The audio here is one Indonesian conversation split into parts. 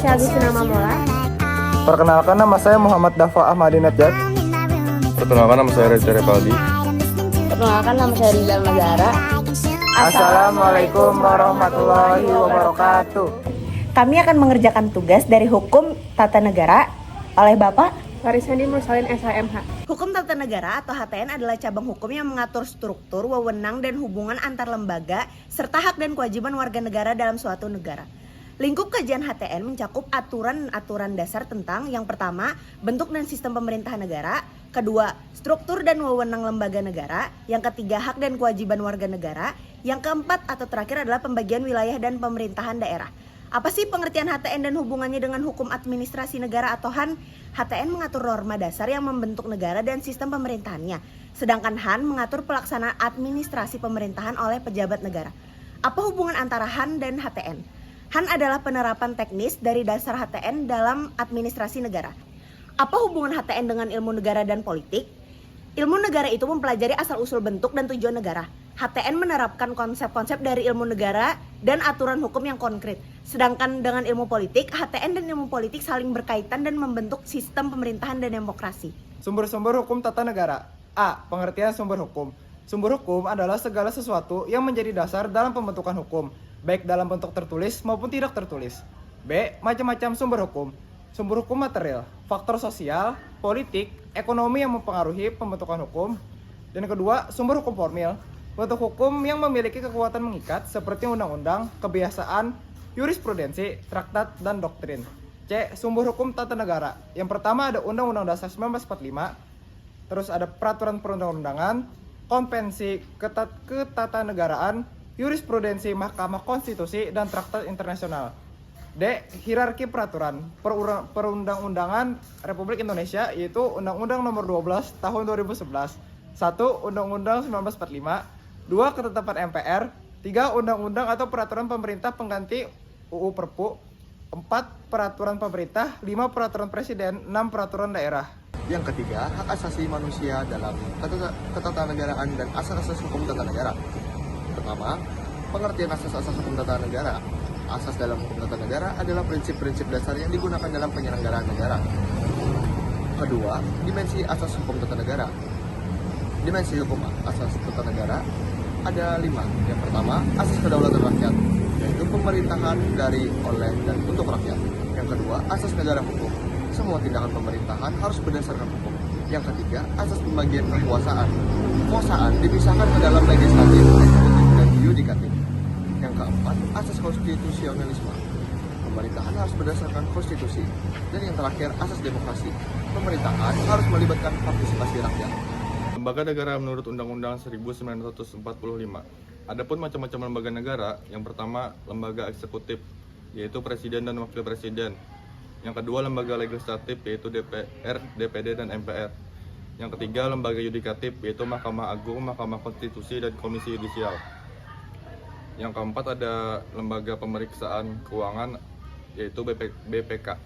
saya Agustina Mamola. Perkenalkan, nama saya Muhammad Dafa Ahmadi Najat. Perkenalkan, nama saya Reza Repaldi. Perkenalkan, nama saya Rizal Mazhara. Assalamualaikum warahmatullahi wabarakatuh. Kami akan mengerjakan tugas dari Hukum Tata Negara oleh Bapak Farisandi Mursalin SHMH. Hukum Tata Negara atau HTN adalah cabang hukum yang mengatur struktur, wewenang, dan hubungan antar lembaga serta hak dan kewajiban warga negara dalam suatu negara. Lingkup kajian HTN mencakup aturan dasar tentang yang pertama, bentuk dan sistem pemerintahan negara, kedua, struktur dan wewenang lembaga negara, yang ketiga, hak dan kewajiban warga negara, yang keempat atau terakhir adalah pembagian wilayah dan pemerintahan daerah. Apa sih pengertian HTN dan hubungannya dengan hukum administrasi negara atau HAN? HTN mengatur norma dasar yang membentuk negara dan sistem pemerintahannya, sedangkan HAN mengatur pelaksanaan administrasi pemerintahan oleh pejabat negara. Apa hubungan antara HAN dan HTN? HAN adalah penerapan teknis dari dasar HTN dalam administrasi negara. Apa hubungan HTN dengan ilmu negara dan politik? Ilmu negara itu mempelajari asal-usul bentuk dan tujuan negara. HTN menerapkan konsep-konsep dari ilmu negara dan aturan hukum yang konkret. Sedangkan dengan ilmu politik, HTN dan ilmu politik saling berkaitan dan membentuk sistem pemerintahan dan demokrasi. Sumber-sumber hukum tata negara. A. Pengertian sumber hukum. Sumber hukum adalah segala sesuatu yang menjadi dasar dalam pembentukan hukum, baik dalam bentuk tertulis maupun tidak tertulis. B. Macam-macam sumber hukum. Sumber hukum material, faktor sosial, politik, ekonomi yang mempengaruhi pembentukan hukum. Dan kedua, sumber hukum formil. Bentuk hukum yang memiliki kekuatan mengikat seperti undang-undang, kebiasaan, jurisprudensi, traktat, dan doktrin. C. Sumber hukum tata negara. Yang pertama ada Undang-Undang Dasar 1945, terus ada peraturan perundang-undangan, konvensi ketatanegaraan, jurisprudensi Mahkamah Konstitusi, dan traktat internasional. D. Hierarki peraturan perundang-undangan Republik Indonesia, yaitu Undang-Undang Nomor 12 Tahun 2011. 1. Undang-Undang 1945. 2. Ketetapan MPR. 3. Undang-undang atau peraturan pemerintah pengganti UU Perpu. 4. Peraturan pemerintah. 5. Peraturan presiden. 6. Peraturan daerah. Yang ketiga, hak asasi manusia dalam ketatanegaraan dan asas-asas hukum tata negara. Pertama, pengertian asas-asas hukum tata negara. Asas dalam hukum tata negara adalah prinsip-prinsip dasar yang digunakan dalam penyelenggaraan negara. Kedua, dimensi asas hukum tata negara. Dimensi hukum asas tata negara ada 5. Yang pertama, asas kedaulatan rakyat, yaitu pemerintahan dari, oleh, dan untuk rakyat. Yang kedua, asas negara hukum. Semua tindakan pemerintahan harus berdasarkan hukum. Yang ketiga, asas pembagian kekuasaan. Kekuasaan dipisahkan ke dalam legislatif, eksekutif, dan yudikatif. Yang keempat, asas konstitusionalisme. Pemerintahan harus berdasarkan konstitusi. Dan yang terakhir, asas demokrasi. Pemerintahan harus melibatkan partisipasi rakyat. Lembaga negara menurut Undang-Undang 1945. Adapun macam-macam lembaga negara, yang pertama lembaga eksekutif, yaitu presiden dan wakil presiden. Yang kedua lembaga legislatif, yaitu DPR, DPD, dan MPR. Yang ketiga lembaga yudikatif, yaitu Mahkamah Agung, Mahkamah Konstitusi, dan Komisi Yudisial. Yang keempat ada lembaga pemeriksaan keuangan, yaitu BPK.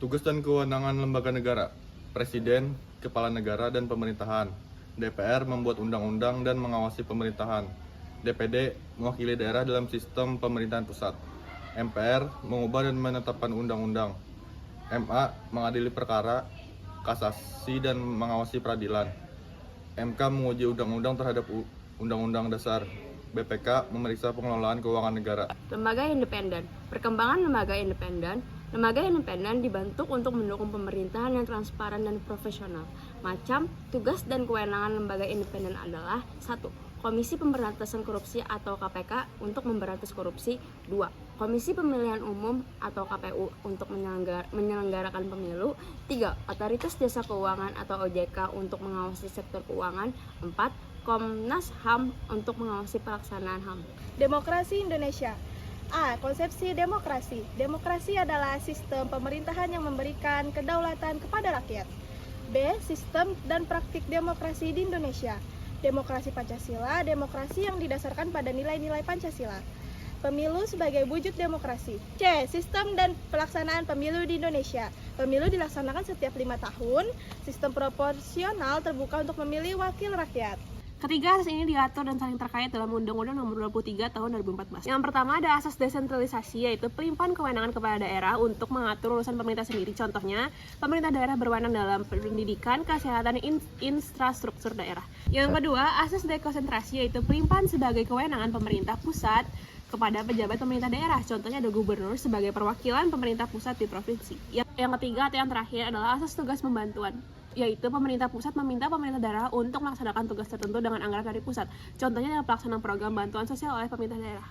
Tugas dan kewenangan lembaga negara: presiden, kepala negara, dan pemerintahan. DPR membuat undang-undang dan mengawasi pemerintahan. DPD mewakili daerah dalam sistem pemerintahan pusat. MPR mengubah dan menetapkan undang-undang. MA mengadili perkara, kasasi, dan mengawasi peradilan. MK menguji undang-undang terhadap undang-undang dasar. BPK memeriksa pengelolaan keuangan negara. Lembaga independen. Perkembangan lembaga independen. Lembaga independen dibentuk untuk mendukung pemerintahan yang transparan dan profesional. Macam, tugas dan kewenangan lembaga independen adalah 1. Komisi Pemberantasan Korupsi atau KPK untuk memberantas korupsi. 2. Komisi Pemilihan Umum atau KPU untuk menyelenggarakan pemilu. 3. Otoritas Jasa Keuangan atau OJK untuk mengawasi sektor keuangan. 4. Komnas HAM untuk mengawasi pelaksanaan HAM. Demokrasi Indonesia. A. Konsepsi demokrasi. Demokrasi adalah sistem pemerintahan yang memberikan kedaulatan kepada rakyat. B. Sistem dan praktik demokrasi di Indonesia. Demokrasi Pancasila, demokrasi yang didasarkan pada nilai-nilai Pancasila. Pemilu sebagai wujud demokrasi. C. Sistem dan pelaksanaan pemilu di Indonesia. Pemilu dilaksanakan setiap 5 tahun. Sistem proporsional terbuka untuk memilih wakil rakyat. Ketiga, asas ini diatur dan saling terkait dalam Undang-Undang Nomor 23 Tahun 2014. Yang pertama ada asas desentralisasi, yaitu pelimpahan kewenangan kepada daerah untuk mengatur urusan pemerintah sendiri. Contohnya, pemerintah daerah berwenang dalam pendidikan, kesehatan, dan infrastruktur daerah. Yang kedua, asas dekonsentrasi, yaitu pelimpahan sebagai kewenangan pemerintah pusat kepada pejabat pemerintah daerah. Contohnya ada gubernur sebagai perwakilan pemerintah pusat di provinsi. Yang ketiga atau yang terakhir adalah asas tugas pembantuan, yaitu pemerintah pusat meminta pemerintah daerah untuk melaksanakan tugas tertentu dengan anggaran dari pusat. Contohnya adalah pelaksanaan program bantuan sosial oleh pemerintah daerah.